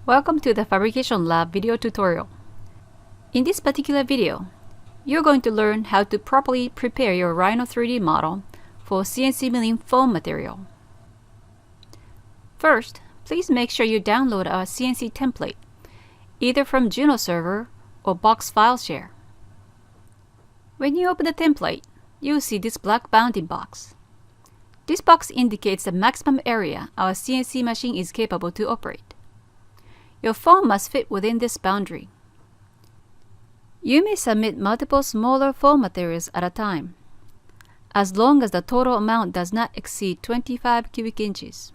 Welcome to the Fabrication Lab video tutorial. In this particular video, you're going to learn how to properly prepare your Rhino 3D model for CNC milling foam material. First, please make sure you download our CNC template, either from Juno server or box file share. When you open the template, you'll see this black bounding box. This box indicates the maximum area our CNC machine is capable to operate. Your foam must fit within this boundary. You may submit multiple smaller foam materials at a time, as long as the total amount does not exceed 25 cubic inches.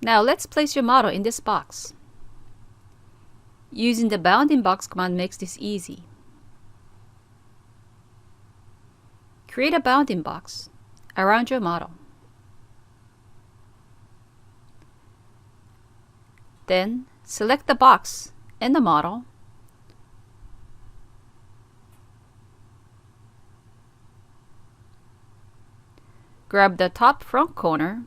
Now let's place your model in this box. Using the bounding box command makes this easy. Create a bounding box around your model. Then, select the box and the model. Grab the top front corner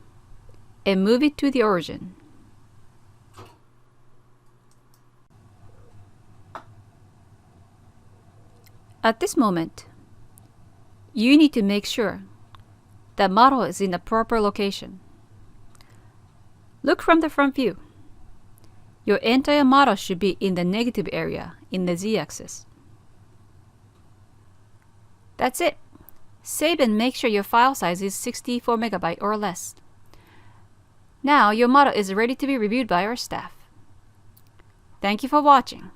and move it to the origin. At this moment, you need to make sure the model is in the proper location. Look from the front view. Your entire model should be in the negative area in the z-axis. That's it. Save and make sure your file size is 64 MB or less. Now your model is ready to be reviewed by our staff. Thank you for watching.